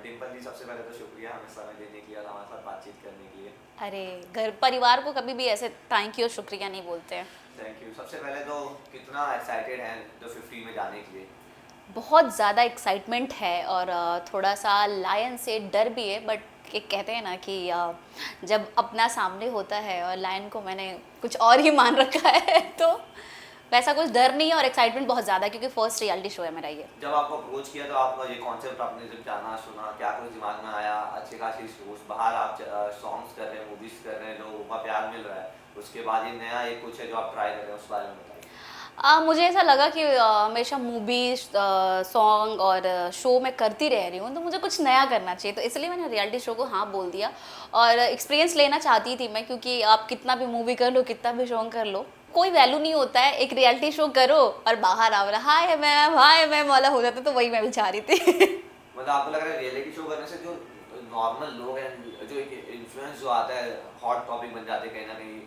डिम्पल जी, सबसे पहले तो शुक्रिया हमें समय देने के लिए और हमारे साथ बातचीत करने के लिए। अरे, घर परिवार को कभी भी ऐसे थैंक यू शुक्रिया नहीं बोलते हैं। Thank you. सबसे पहले तो कितना एक्साइटेड हैं द 50 में जाने के लिए? बहुत ज़्यादा एक्साइटमेंट है और थोड़ा सा लायन से डर भी है, बट एक कहते हैं ना कि जब अपना सामने होता है और लायन को मैंने कुछ और ही मान रखा है तो वैसा कुछ डर नहीं है और एक्साइटमेंट बहुत ज़्यादा है, क्योंकि फर्स्ट रियलिटी शो है मेरा ये। जब आपको अप्रोच किया तो आपका ये कॉन्सेप्ट आपने जब जाना सुना, क्या कुछ दिमाग में आया? अच्छी खासी शोज बाहर आप सॉन्ग्स कर रहे हैं, मूवीज कर रहे हैं, लोगों का प्यार मिल रहा है, उसके बाद ये नया एक कुछ है जो आप ट्राई कर रहे हैं, उस बारे में बताइए। मुझे ऐसा लगा कि हमेशा मूवी सॉन्ग और शो में करती रह रही हूँ, तो मुझे कुछ नया करना चाहिए, तो इसलिए मैंने रियलिटी शो को हाँ बोल दिया। और एक्सपीरियंस लेना चाहती थी मैं, क्योंकि आप कितना भी मूवी कर लो, कितना भी सॉन्ग कर लो, कोई वैल्यू नहीं होता है। एक रियलिटी शो करो और बाहर आओ रहा हाय मैम वाला हो जाता, तो वही मैं भी चाह रही थी। मतलब आपको लग रहा है रियलिटी शो करने से जो नॉर्मल लोग हैं, जो एक इन्फ्लुएंस जो आता है, हॉट टॉपिक बन जाते हैं कहीं ना कहीं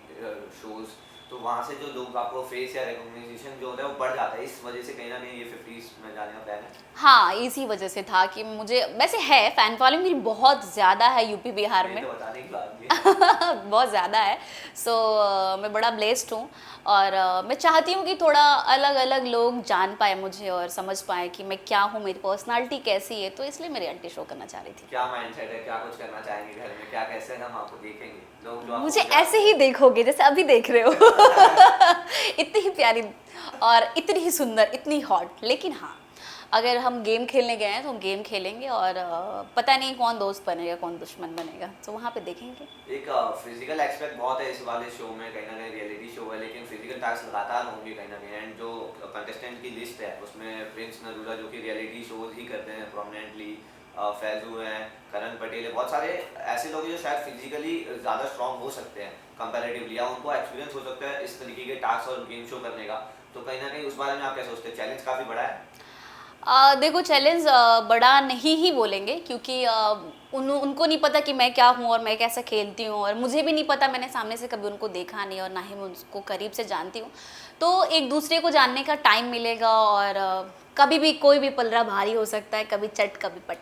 शोज, तो वहाँ से जो लोग आपको फेस या रिकॉग्निशन जो होता है वो बढ़ जाता है, इस वजह से कहीं ना कहीं ये 50 में जाने का प्लान है। हाँ, इसी वजह से था कि मुझे वैसे है फैन फॉलोइंग मेरी बहुत ज़्यादा है यूपी बिहार ये में। तो बताने की बात नहीं है। बहुत ज़्यादा है। सो मैं बड़ा ब्लेस्ड हूँ और मैं चाहती हूँ कि थोड़ा अलग अलग लोग जान पाए मुझे और समझ पाए कि मैं क्या हूँ, मेरी पर्सनालिटी कैसी है, तो इसलिए मैं रियलिटी शो करना चाह रही थी। क्या माइंडसेट है, क्या कुछ करना चाहेंगे घर में, क्या कैसे हम आपको देखेंगे, लोग जो मुझे आपको ऐसे जानते ही हैं? देखोगे जैसे अभी देख रहे हो। इतनी ही प्यारी और इतनी ही सुंदर, इतनी हॉट। लेकिन हाँ, अगर हम गेम खेलने गए हैं तो हम गेम खेलेंगे और पता नहीं कौन दोस्त बनेगा कौन दुश्मन बनेगा, तो वहाँ पे देखेंगे। एक फिजिकल एस्पेक्ट बहुत है इस वाले शो में, कहीं ना कहीं रियलिटी शो है, लेकिन फिजिकल टास्क लगातार होंगे कहीं ना कहीं। एंड जो कंटेस्टेंट की लिस्ट है उसमें प्रिंस नरूला जो कि रियलिटी शोज ही करते हैं प्रोमिनेंटली, फैजू हैं, करण पटेल है, बहुत सारे ऐसे लोग हैं जो शायद फिजिकली ज़्यादा स्ट्रांग हो सकते हैं कंपैरेटिवली, या उनको एक्सपीरियंस हो सकता है इस तरीके के टास्क और गेम शो करने का। तो कहीं ना कहीं उस बारे में आप क्या सोचते हैं? चैलेंज काफ़ी बड़ा है। देखो, चैलेंज बड़ा नहीं ही बोलेंगे, क्योंकि उनको नहीं पता कि मैं क्या हूँ और मैं कैसे खेलती हूँ, और मुझे भी नहीं पता, मैंने सामने से कभी उनको देखा नहीं और ना ही मैं उनको करीब से जानती हूँ। तो एक दूसरे को जानने का टाइम मिलेगा और कभी भी कोई भी पलड़ा भारी हो सकता है, कभी चट कभी पट।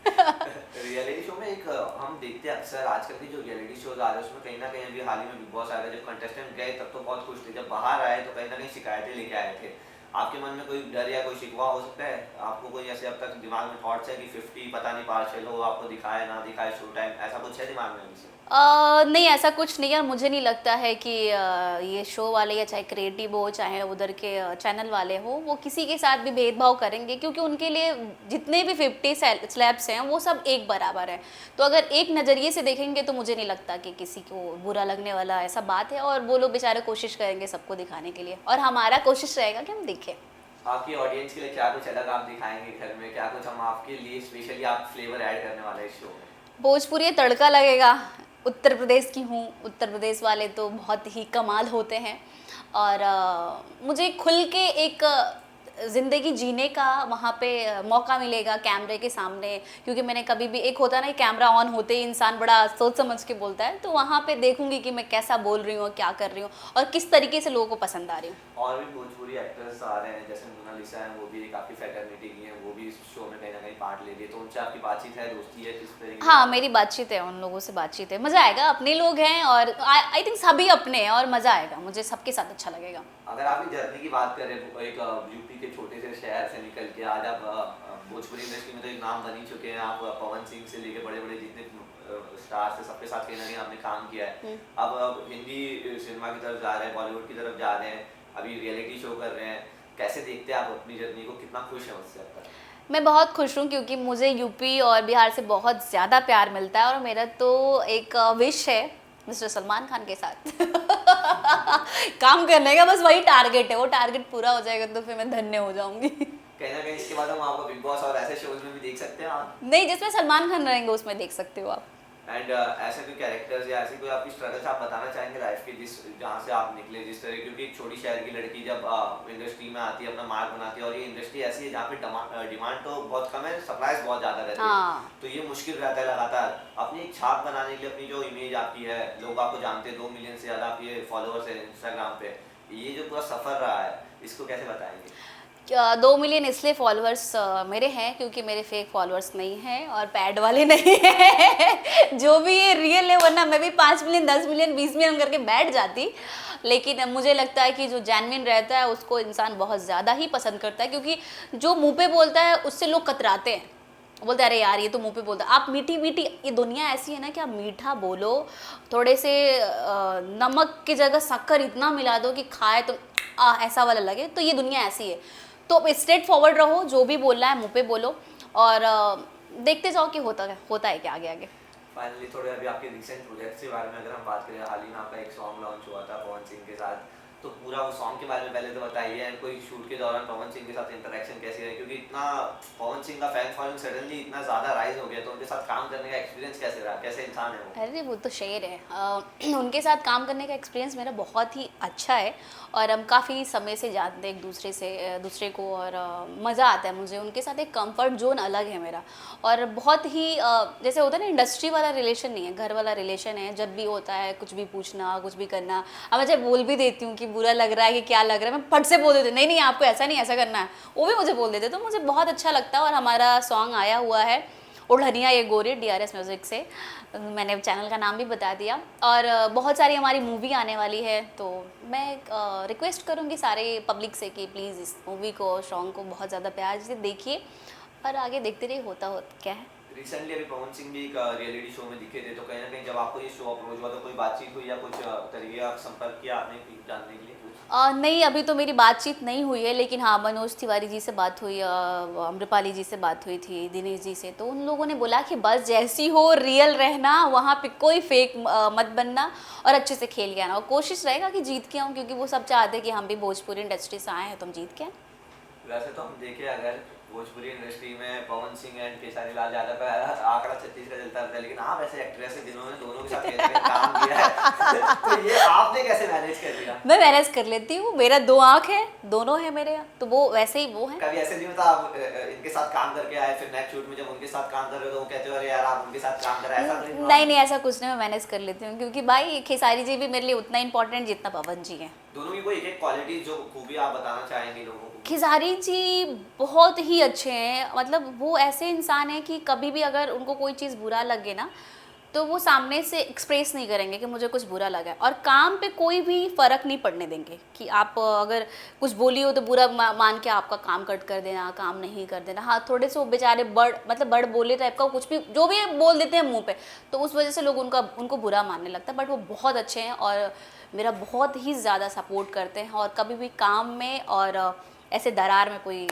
रियलिटी शो में एक हम देखते हैं अक्सर आजकल की जो रियलिटी शोज आ रहे हैं उसमें कहीं ना कहीं, अभी हाल ही में बिग बॉस आया था, जब कंटेस्टेंट गए तब तो बहुत खुश थे, जब बाहर आए तो कहीं ना कहीं शिकायतें लेके आए थे। आपके मन में कोई डर या कोई शिकवा हो सकता है? आपको कोई ऐसे अब तक दिमाग में थॉट्स है कि 50 पता नहीं पार्शल हो, आपको दिखाए ना दिखाए शो टाइम, ऐसा कुछ है दिमाग में अभी से? नहीं, ऐसा कुछ नहीं है और मुझे नहीं लगता है कि ये शो वाले या चाहे क्रिएटिव हो चाहे उधर के चैनल वाले हो, वो किसी के साथ भी भेदभाव करेंगे, क्योंकि उनके लिए जितने भी 50 स्लैब्स हैं वो सब एक बराबर है। तो अगर एक नज़रिए से देखेंगे तो मुझे नहीं लगता कि किसी को बुरा लगने वाला ऐसा बात है, और वो लोग बेचारे कोशिश करेंगे सबको दिखाने के लिए, और हमारा कोशिश रहेगा कि हम दिखें। आपकी ऑडियंस के लिए क्या कुछ अलग आप दिखाएंगे घर में, क्या कुछ हम आपके लिए स्पेशली आप फ्लेवर ऐड करने वाले हैं इस शो में? भोजपुरी तड़का लगेगा। उत्तर प्रदेश की हूँ, उत्तर प्रदेश वाले तो बहुत ही कमाल होते हैं, और मुझे खुल के एक ज़िंदगी जीने का वहाँ पे मौका मिलेगा कैमरे के सामने, क्योंकि मैंने कभी भी, एक होता है ना कैमरा ऑन होते ही इंसान बड़ा सोच समझ के बोलता है, तो वहाँ पे देखूंगी कि मैं कैसा बोल रही हूँ और क्या कर रही हूँ और किस तरीके से लोगों को पसंद आ रही हूँ। और भी भोजपुरी एक्टर्स आ रहे हैं, जैसे मोनालिसा हैं, वो भी एक आपकी फैटर्निटी की हैं, वो भी इस शो में कहीं ना कहीं पार्ट ले रही है, तो उनसे आपकी बातचीत है, दोस्ती है, किस तरीके की हाँ, बात मेरी है? बातचीत है, उन लोगों से बातचीत है, मज़ा आएगा, अपने लोग हैं और आई थिंक सभी अपने हैं और मज़ा आएगा, मुझे सबके साथ अच्छा लगेगा। अगर आप इस जर्नी की बात करें, एक यूपी के छोटे से शहर से निकल के आज आप भोजपुरी इंडस्ट्री में तो एक नाम बन ही चुके हैं, आप पवन सिंह से लेके बड़े बड़े जितने स्टार्स है सबके साथ कहीं ना कहीं आपने काम किया है। अब हिंदी सिनेमा की तरफ जा रहे हैं, बॉलीवुड की तरफ जा रहे हैं, अभी रियलिटी शो कर रहे हैं, कैसे देखते हैं आप अपनी जर्नी को, कितना खुश है उससे अब तक? मैं बहुत खुश हूँ, क्योंकि मुझे यूपी और बिहार से बहुत ज़्यादा प्यार मिलता है, और मेरा तो एक विश है मिस्टर सलमान खान के साथ काम करने का, बस वही टारगेट है, वो टारगेट पूरा हो जाएगा तो फिर मैं धन्य हो जाऊंगी। कहीं ना कहीं इसके बाद हम आपको बिग बॉस और ऐसे शोज में भी देख सकते हैं आप। नहीं, जिसमें सलमान खान रहेंगे उसमें देख सकते हो आप। एंड ऐसे कोई कैरेक्टर्स या ऐसी कोई आपकी स्ट्रगल्स आप बताना चाहेंगे लाइफ की, जिस जहाँ से आप निकले जिस तरह, क्योंकि एक छोटी शहर की लड़की जब इंडस्ट्री में आती है, अपना मार्क बनाती है, और ये इंडस्ट्री ऐसी है जहाँ पे डिमांड तो बहुत कम है, सप्लाईज बहुत ज़्यादा रहती है, हाँ, तो ये मुश्किल रहता है लगातार अपनी एक छाप बनाने के लिए, अपनी जो इमेज आपकी है, लोग आपको जानते हैं, 2 मिलियन से ज़्यादा आपके फॉलोअर्स हैं इंस्टाग्राम पे, ये जो पूरा सफ़र रहा है इसको कैसे बताएंगे? 2 मिलियन इसलिए फॉलोअर्स मेरे हैं क्योंकि मेरे फेक फॉलोअर्स नहीं हैं और पैड वाले नहीं हैं। जो भी ये रियल है, वरना मैं भी 5 मिलियन 10 मिलियन 20 मिलियन करके बैठ जाती। लेकिन मुझे लगता है कि जो जेन्युइन रहता है उसको इंसान बहुत ज़्यादा ही पसंद करता है, क्योंकि जो मुंह पे बोलता है उससे लोग कतराते हैं, बोलते हैं अरे यार ये तो मुंह पे बोलता है। आप मीठी मीठी, ये दुनिया ऐसी है ना कि आप मीठा बोलो, थोड़े से नमक की जगह शक्कर इतना मिला दो कि खाए तो ऐसा वाला लगे, तो ये दुनिया ऐसी है। तो स्ट्रेट फॉरवर्ड रहो, जो भी बोलना है मुंह पे बोलो और देखते जाओ कि होता है क्या आगे आगे। फाइनली थोड़े अभी आपके रिसेंट प्रोजेक्ट्स के बारे में अगर हम बात करें, हाल ही में आपका एक सॉन्ग लॉन्च हुआ था पवन सिंह के साथ, तो पूरा वो सॉन्ग के बारे में पहले तो बताइए, एंड कोई शूट के दौरान पवन सिंह के साथ इंटरेक्शन कैसी रही, क्योंकि इतना पवन सिंह का फैन फॉलोइंग सडनली इतना ज़्यादा राइज हो गया, तो उनके साथ काम करने का एक्सपीरियंस कैसे रहा, कैसे इंसान है वो? अरे वो तो शेर है। उनके साथ काम करने का एक्सपीरियंस मेरा बहुत ही अच्छा है और हम काफ़ी समय से जानते हैं एक दूसरे को और मज़ा आता है मुझे उनके साथ। एक कंफर्ट जोन अलग है मेरा और बहुत ही जैसे होता है ना, इंडस्ट्री वाला रिलेशन नहीं है, घर वाला रिलेशन है। जब भी होता है कुछ भी पूछना, कुछ भी करना, अब मैं जब बोल भी देती हूँ कि बुरा लग रहा है कि क्या लग रहा है, मैं फट से बोल देती हूँ नहीं नहीं आपको ऐसा नहीं ऐसा करना है, वो भी मुझे बोल देते, तो मुझे बहुत अच्छा लगता है। और हमारा सॉन्ग आया हुआ है ओढ़निया ये गोरी DRS म्यूज़िक से, मैंने चैनल का नाम भी बता दिया, और बहुत सारी हमारी मूवी आने वाली है। तो मैं रिक्वेस्ट करूँगी सारे पब्लिक से कि प्लीज़ इस मूवी को, सॉन्ग को बहुत ज़्यादा प्यार से देखिए और आगे देखते रहिए होता क्या है। रिसेंटली अभी पवन सिंह भी एक रियलिटी शो में दिखे थे, तो कहीं ना कहीं जब आपको ये शो अप्रोच हुआ तो कोई बातचीत हुई या कुछ तरीके का संपर्क किया आपने जानने के लिए? नहीं, अभी तो मेरी बातचीत नहीं हुई है, लेकिन हाँ मनोज तिवारी जी से बात हुई, अम्रपाली जी से बात हुई थी, दिनेश जी से। तो उन लोगों ने बोला कि बस जैसी हो रियल रहना, वहाँ पे कोई फेक मत बनना और अच्छे से खेल के आना, और कोशिश रहेगा कि जीत के आऊँ, क्योंकि वो सब चाहते हैं कि हम भी भोजपुरी इंडस्ट्री से आए हैं तो हम जीत के आए। वैसे तो हम देखें अगर भोजपुरी इंडस्ट्री में पवन सिंह एंड खेसारी लाल यादव का आंकड़ा 36 का चलता रहता है, लेकिन आप ऐसे एक्ट्रेस हैं जिन्होंने दोनों के साथ काम किया है तो ये आपने कैसे मैनेज कर लिया? मैं मैनेज कर लेती हूँ, मेरा 2 आँख है, दोनों है मेरे यहाँ, तो वो वैसे ही वो है। कभी ऐसे नहीं होता आप इनके साथ काम करके आए, फिर नेक्स्ट शूट में जब उनके साथ काम कर रहे हो तो वो कहते हो अरे यार आप उनके साथ काम कर रहे, ऐसा नहीं नहीं ऐसा कुछ नहीं, मैं मैनेज कर लेती हूँ, क्योंकि भाई खेसारी जी भी मेरे लिए उतना इंपॉर्टेंट जितना पवन जी हैं। दोनों की कोई एक एक क्वालिटी जो खूबी आप बताना चाहेंगे लोगों को? खेसारी जी बहुत ही अच्छे हैं, मतलब वो ऐसे इंसान हैं कि कभी भी अगर उनको कोई चीज़ बुरा लगे ना, तो वो सामने से एक्सप्रेस नहीं करेंगे कि मुझे कुछ बुरा लगा है, और काम पे कोई भी फ़र्क नहीं पड़ने देंगे कि आप अगर कुछ बोली हो तो बुरा मान के आपका काम कट कर देना, काम नहीं कर देना। हाँ, थोड़े से वो बेचारे बड़ बोले टाइप का कुछ भी जो भी बोल देते हैं मुंह पे, तो उस वजह से लोग उनको बुरा मानने लगता है। बट वो बहुत अच्छे हैं और मेरा बहुत ही ज़्यादा सपोर्ट करते हैं, और कभी भी काम में और ऐसे दरार में कोई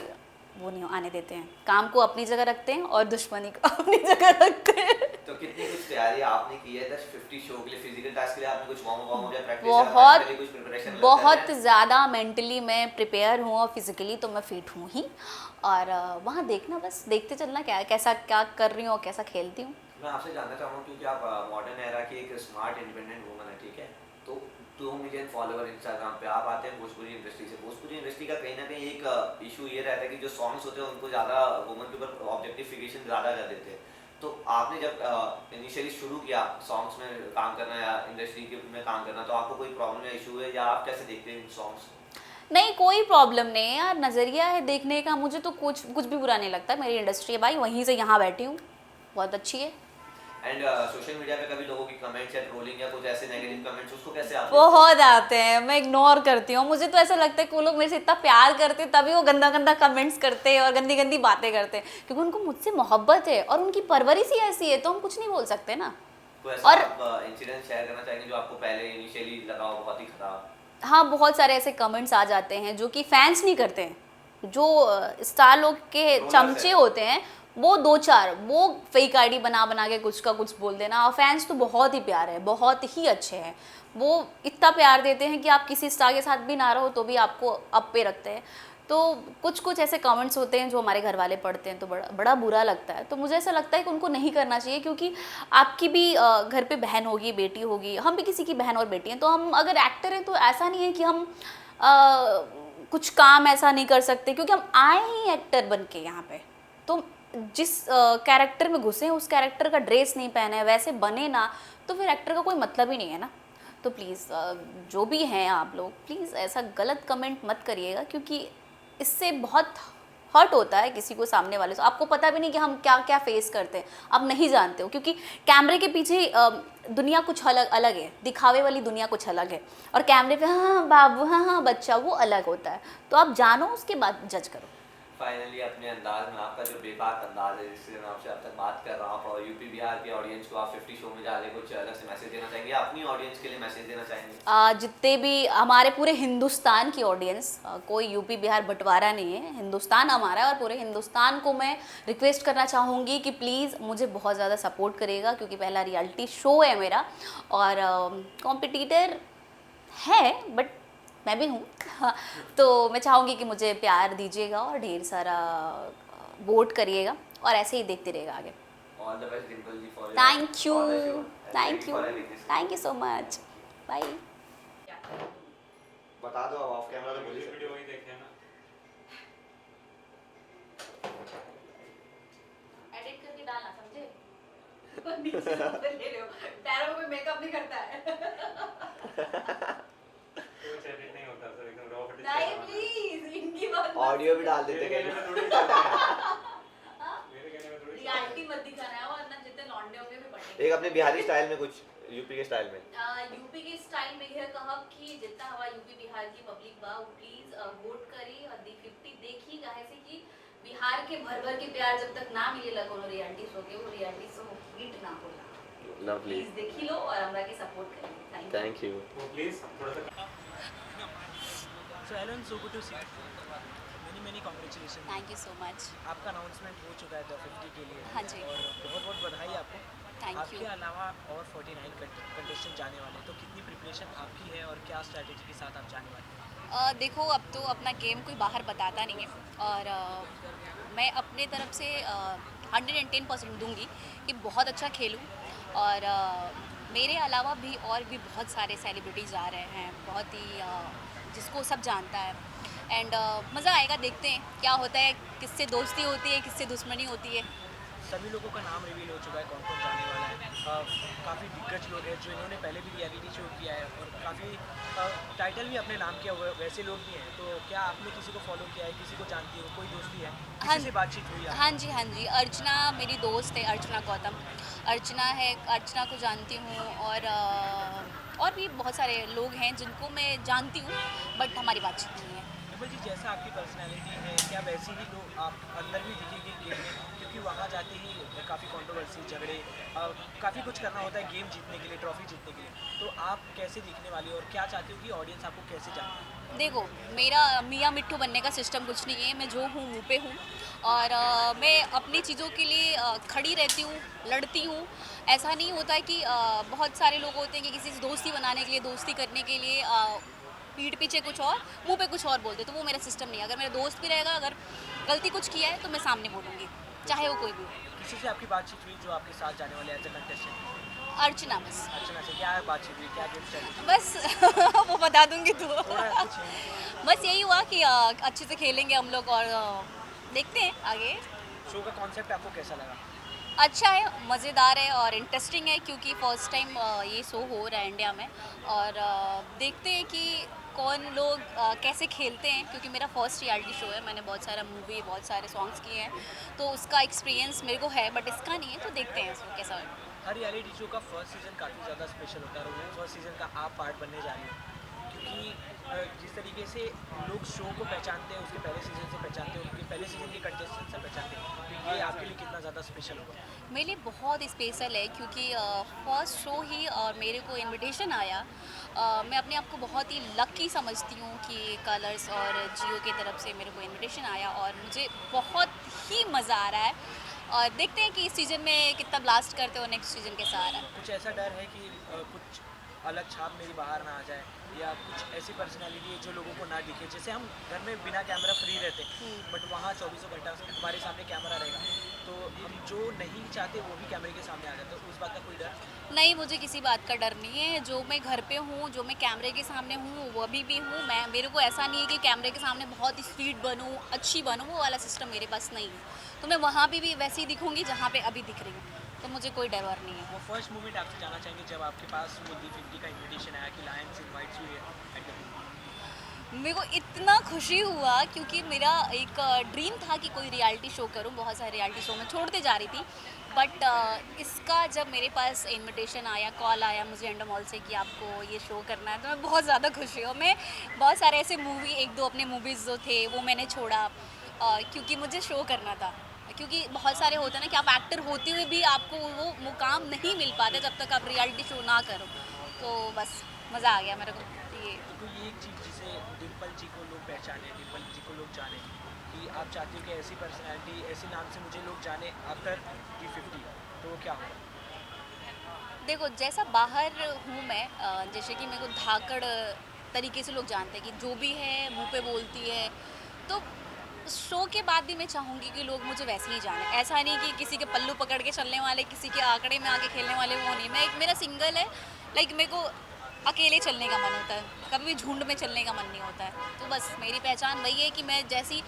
वो नहीं आने देते हैं। काम को अपनी जगह रखते हैं और दुश्मनी को अपनी जगह रखते हैं। तो कितनी कुछ तैयारी आपने की है 10-50 शो के लिए, फिजिकल टास्क के लिए आपने कुछ वार्म अप या प्रैक्टिस या मेंटली कुछ प्रिपरेशन? बहुत ज़्यादा मेंटली मैं प्रिपेयर हूँ और फिजिकली तो मैं फिट हूँ ही, और वहाँ देखना, बस देखते चलना क्या कर रही हूँ और कैसा खेलती हूँ। मैं आपसे जानना चाहूँगा क्योंकि आप मॉडर्न एरा की एक स्मार्ट इंडिपेंडेंट वुमन है, ठीक है, तो 2 मिलियन फॉलोअर इंस्टाग्राम पे, आप आते हैं भोजपुरी इंडस्ट्री से। भोजपुरी इंडस्ट्री का कहीं ना कहीं एक इशू ये रहता है कि जो सॉन्ग्स होते हैं उनको ज़्यादा वुमन के ऊपर ऑब्जेक्टिफिकेशन ज़्यादा कर देते हैं। तो आपने जब इनिशियली शुरू किया सॉन्ग्स में काम करना या इंडस्ट्री के में काम करना, तो आपको कोई प्रॉब्लम या इशू है, या आप कैसे देखते हैं इन सॉन्ग्स? नहीं, कोई प्रॉब्लम नहीं है यार, नज़रिया है देखने का। मुझे तो कुछ भी बुरा नहीं लगता, मेरी इंडस्ट्री है भाई, वहीं से यहाँ बैठी हूँ, बहुत अच्छी है। एंड सोशल मीडिया पे कभी लोगों की कमेंट्स या ट्रोलिंग या कुछ ऐसे नेगेटिव कमेंट्स, उसको कैसे आप? बहुत आते हैं, मैं इग्नोर करती हूँ। मुझे तो ऐसा लगता है कि वो लोग मेरे से इतना प्यार करते हैं तभी वो गंदा गंदा कमेंट्स करते हैं और गंदी गंदी बातें करते हैं, क्योंकि उनको मुझसे मोहब्बत है और उनकी परवरिश ही ऐसी है, तो हम कुछ नहीं बोल सकते ना। कोई ऐसा और आप इंसिडेंट शेयर करना चाहेंगे जो आपको पहले इनिशियली लगा हो बहुत ही खराब? हाँ, बहुत सारे ऐसे कमेंट्स आ जाते हैं जो कि फैंस नहीं करते हैं, जो स्टार लोग के चमचे होते हैं, वो 2-4 वो फेक आईडी बना बना के कुछ का कुछ बोल देना। और फैंस तो बहुत ही प्यारे हैं, बहुत ही अच्छे हैं, वो इतना प्यार देते हैं कि आप किसी स्टार के साथ भी ना रहो तो भी आपको अप पे रखते हैं। तो कुछ ऐसे कमेंट्स होते हैं जो हमारे घर वाले पढ़ते हैं तो बड़ा बुरा लगता है। तो मुझे ऐसा लगता है कि उनको नहीं करना चाहिए, क्योंकि आपकी भी घर पे बहन होगी, बेटी होगी, हम भी किसी की बहन और बेटी हैं। तो हम अगर एक्टर हैं तो ऐसा नहीं है कि हम कुछ काम ऐसा नहीं कर सकते, क्योंकि हम आए ही एक्टर बन के यहाँ पे। तो जिस कैरेक्टर में घुसे उस कैरेक्टर का ड्रेस नहीं पहने है, वैसे बने ना, तो फिर एक्टर का कोई मतलब ही नहीं है ना। तो प्लीज़ जो भी हैं आप लोग, प्लीज़ ऐसा गलत कमेंट मत करिएगा, क्योंकि इससे बहुत हर्ट होता है किसी को सामने वाले से। आपको पता भी नहीं कि हम क्या क्या फेस करते हैं, आप नहीं जानते हो, क्योंकि कैमरे के पीछे दुनिया कुछ अलग अलग है, दिखावे वाली दुनिया कुछ अलग है, और कैमरे पे हाँ बाबू हाँ हाँ बच्चा, वो अलग होता है। तो आप जानो, उसके बाद जज करो। फाइनली अपने अंदाज में आपका जो बेबाक अंदाज है जिससे मैं आपसे अब तक बात कर रहा हूँ, और यूपी बिहार के ऑडियंस को आप 50 शो में जाके कुछ अलग से मैसेज देना चाहेंगे, अपनी ऑडियंस के लिए मैसेज देना चाहेंगे? जितने भी हमारे पूरे हिंदुस्तान की ऑडियंस, कोई यूपी बिहार बंटवारा नहीं है, हिंदुस्तान हमारा है, और पूरे हिंदुस्तान को मैं रिक्वेस्ट करना चाहूँगी कि प्लीज़ मुझे बहुत ज़्यादा सपोर्ट करेगा, क्योंकि पहला रियलिटी शो है मेरा, और कॉम्पिटिटर है बट मैं भी हूँ। हाँ, तो मैं चाहूँगी कि मुझे प्यार दीजिएगा और ढेर सारा वोट करिएगा, और ऐसे ही देखते रहेगा आगे। All the best Dimple ji for thank you, for the show, thank you, thank you so much, bye. बता दो अब ऑफ कैमरा तो बोल ही सकते वीडियो वही देखे ना। एडिट करके डालना, समझे? नीचे ऊपर ले रहे हो, पैरों में कोई मेकअप नहीं करता है। कुछ एडिट नहीं होता सर, एकदम रॉ फुटेज। नहीं प्लीज, इनकी बात मत। ऑडियो भी डाल देते मेरे कहीं। कहने में थोड़ी चलता है। मेरे कहने में थोड़ी रियलिटी मत दिखाना है, वरना जितने लौंडे होंगे भी पढ़ेंगे। एक अपने बिहारी स्टाइल में कुछ, यूपी के स्टाइल में। यूपी के स्टाइल में यह कहब कि जितना हवा यूपी बिहार की पब्लिक बा, प्लीज वोट करी और दी 50 देखी, काहे से कि बिहार के भर भर के प्यार जब तक ना मिलेला कोनो रियलिटी शो के, वो रियलिटी शो हिट ना होला। लवली, प्लीज देखी लो और हमरा के सपोर्ट करिए। Thank you. वो प्लीज थोड़ा सा So Ellen, so good to see you. Many congratulations. Thank you so much. आपका अनाउंसमेंट हो चुका है द 50 के लिए। हाँ जी। और बहुत बहुत बधाई आपको। Thank आपके you. अलावा और 49 कंटेस्टेंट जाने वाले हैं, तो कितनी प्रिपरेशन आपकी है और क्या स्ट्रैटेजी के साथ आप जाने वाले हैं? देखो, अब तो अपना गेम कोई बाहर बताता नहीं है, और मैं अपने तरफ से 110% दूंगी कि बहुत अच्छा खेलूं, और मेरे अलावा भी और भी बहुत सारे सेलिब्रिटीज़ आ रहे हैं, बहुत ही जिसको सब जानता है, एंड मज़ा आएगा। देखते हैं क्या होता है, किससे दोस्ती होती है, किससे दुश्मनी होती है। सभी लोगों का नाम रिवील हो चुका है, कौन कौन जाने वाला है। काफ़ी दिग्गज लोग हैं जो इन्होंने पहले भी रियलिटी शो किया है, और काफ़ी टाइटल भी अपने नाम किया हुआ है, वैसे लोग भी हैं। तो क्या आपने किसी को फॉलो किया है, किसी को जानती हो, कोई दोस्ती है, हाँ किसी से बातचीत हुई है? हाँ जी, हाँ जी, अर्चना मेरी दोस्त है, अर्चना गौतम। अर्चना है, अर्चना को जानती हूँ, और भी बहुत सारे लोग हैं जिनको मैं जानती हूँ, बट हमारी बातचीत नहीं है। डिम्पल जी, जैसा आपकी पर्सनैलिटी है, क्या वैसे ही लोग आप अंदर भी दिखेंगे गेम में? क्योंकि वहाँ जाते ही काफ़ी कंट्रोवर्सी, झगड़े, काफ़ी कुछ करना होता है गेम जीतने के लिए, ट्रॉफी जीतने के लिए। तो आप कैसे दिखने वाली हो और क्या चाहती हो कि ऑडियंस आपको कैसे जाने? देखो, मेरा मियाँ मिट्ठू बनने का सिस्टम कुछ नहीं है, मैं जो हूँ मुँह पे हूँ, और मैं अपनी चीज़ों के लिए खड़ी रहती हूँ, लड़ती हूँ। ऐसा नहीं होता है कि बहुत सारे लोग होते हैं कि किसी से दोस्ती बनाने के लिए, दोस्ती करने के लिए पीठ पीछे कुछ और, मुंह पे कुछ और बोलते, तो वो मेरा सिस्टम नहीं है। अगर मेरा दोस्त भी रहेगा, अगर गलती कुछ किया है तो मैं सामने बोलूँगी, चाहे वो कोई भी हो। किसी से आपकी बातचीत हुई जो आपके साथ जाने वाले एज ए कंटेस्टेंट? अर्चना बस। अर्चना से क्या बातचीत हुई, क्या गेम स्ट्रेटजी? बस वो बता दूंगी तो। थोड़ा कुछ नहीं। बस यही हुआ कि अच्छे से खेलेंगे हम लोग, और देखते हैं आगे। शो का कॉन्सेप्ट आपको कैसा लगा? अच्छा है, मज़ेदार है और इंटरेस्टिंग है, क्योंकि फर्स्ट टाइम ये शो हो रहा है इंडिया में, और देखते हैं कि कौन लोग कैसे खेलते हैं, क्योंकि मेरा फर्स्ट रियलिटी शो है। मैंने बहुत सारा मूवी, बहुत सारे सॉन्ग्स किए हैं, तो उसका एक्सपीरियंस मेरे को है, बट इसका नहीं है, तो देखते हैं इसको कैसा है। हर रियलिटी शो का फर्स्ट सीज़न काफ़ी ज़्यादा स्पेशल होता है, और वो फर्स्ट सीज़न का आप पार्ट बनने जा रही हो। क्योंकि जिस तरीके से लोग शो को पहचानते हैं, उसके पहले सीज़न से पहचानते हैं, उनके पहले सीज़न के कंटेस्टेंट से पहचानते हैं, तो ये आपके लिए कितना ज़्यादा स्पेशल होगा? मेरे लिए बहुत स्पेशल है, क्योंकि फर्स्ट शो ही और मेरे को इनविटेशन आया। मैं अपने आप को बहुत ही लकी समझती हूँ कि कलर्स और जियो की तरफ से मेरे को इनविटेशन आया, और मुझे बहुत ही मज़ा आ रहा है, और देखते हैं कि इस सीज़न में कितना ब्लास्ट करते हो नेक्स्ट सीज़न कैसा आ रहा है। कुछ ऐसा डर है कि कुछ अलग छाप मेरी बाहर ना आ जाए, या कुछ ऐसी पर्सनालिटी है जो लोगों को ना दिखे? जैसे हम घर में बिना कैमरा फ्री रहते हैं, बट वहाँ 24 घंटा हमारे सामने कैमरा रहेगा, तो हम जो नहीं चाहते वो भी कैमरे के सामने आ जाता है। तो उस बात का कोई डर? नहीं, मुझे किसी बात का डर नहीं है। जो मैं घर पे हूँ, जो मैं कैमरे के सामने हूँ, वो अभी भी हूँ मैं। मेरे को ऐसा नहीं है कि कैमरे के सामने बहुत स्वीट बनूँ, अच्छी बनूँ, वो वाला सिस्टम मेरे पास नहीं है। तो मैं वहाँ भी वैसे ही दिखूँगी जहाँ पे अभी दिख रही हूँ, तो मुझे कोई डर वर नहीं है। वो फर्स्ट मोमेंट आपसे जानना चाहेंगे जब आपके पास वो दी 50 का इन्विटेशन आया कि Lions invites you at the मेरे को इतना खुशी हुआ क्योंकि मेरा एक ड्रीम था कि कोई रियलिटी शो करूं। बहुत सारे रियलिटी शो में छोड़ते जा रही थी, बट इसका जब मेरे पास इनविटेशन आया, कॉल आया मुझे एंडोमॉल से कि आपको ये शो करना है, तो मैं बहुत ज़्यादा खुश हुई। और मैं बहुत सारे ऐसे मूवी, एक दो अपने मूवीज़ जो थे वो मैंने छोड़ा क्योंकि मुझे शो करना था। क्योंकि बहुत सारे होते हैं ना कि आप एक्टर होते हुए भी आपको वो मुकाम नहीं मिल पाते जब तक आप रियलिटी शो ना करो। तो बस मज़ा आ गया मेरे को ये। तो ये एक चीज़ जिसे डिम्पल जी को लोग पहचाने, डिम्पल जी को लोग जाने, कि आप चाहते हो कि ऐसी पर्सनैलिटी, ऐसे नाम से मुझे लोग जाने आफ्टर की 50, तो वो क्या होगा? देखो जैसा बाहर हूँ मैं, जैसे कि मेरे को धाकड़ तरीके से लोग जानते हैं कि जो भी है मुंह पे बोलती है, तो शो के बाद भी मैं चाहूँगी कि लोग मुझे वैसे ही जाने। ऐसा नहीं कि किसी के पल्लू पकड़ के चलने वाले, किसी के आंकड़े में आके खेलने वाले, वो नहीं। मैं एक, मेरा सिंगल है, लाइक मेरे को अकेले चलने का मन होता है, कभी भी झुंड में चलने का मन नहीं होता है। तो बस मेरी पहचान वही है कि मैं जैसी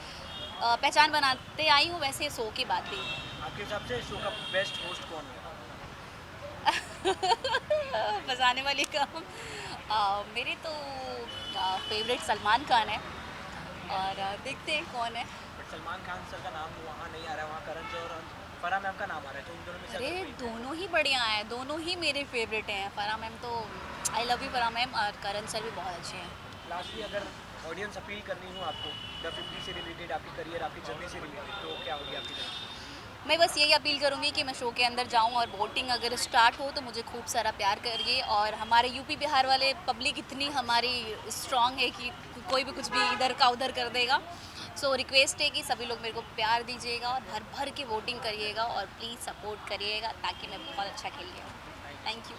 पहचान बनाते आई हूँ वैसे शो के बाद भी। आपके हिसाब से शो का बेस्ट होस्ट कौन है? बजाने वाली काम मेरे तो फेवरेट सलमान खान है, और देखते हैं कौन है। बट सलमान खान सर का नाम वहाँ नहीं आ रहा है, वहाँ करण जौहर और फराह मैम का नाम आ रहा है, तो इन दोनों में से अरे अगर कोई- दोनों ही बढ़िया हैं, दोनों ही मेरे फेवरेट हैं। फराह मैम तो I love you Farah ma'am, और करण सर भी बहुत अच्छे हैं। लास्टली अगर ऑडियंस अपील करनी हो आपको द 50 से रिलेटेड, आपकी करियर, आपकी जर्नी से रिलेटेड, तो क्या होगी आपकी जर्नी? मैं बस यही अपील करूँगी कि मैं शो के अंदर जाऊँ और वोटिंग अगर स्टार्ट हो तो मुझे खूब सारा प्यार करिए। और हमारे यूपी बिहार वाले पब्लिक इतनी हमारी स्ट्रांग है कि कोई भी कुछ भी इधर का उधर कर देगा। सो रिक्वेस्ट है कि सभी लोग मेरे को प्यार दीजिएगा और भर भर के वोटिंग करिएगा और प्लीज़ सपोर्ट करिएगा ताकि मैं बहुत अच्छा खेल गया। Thank you.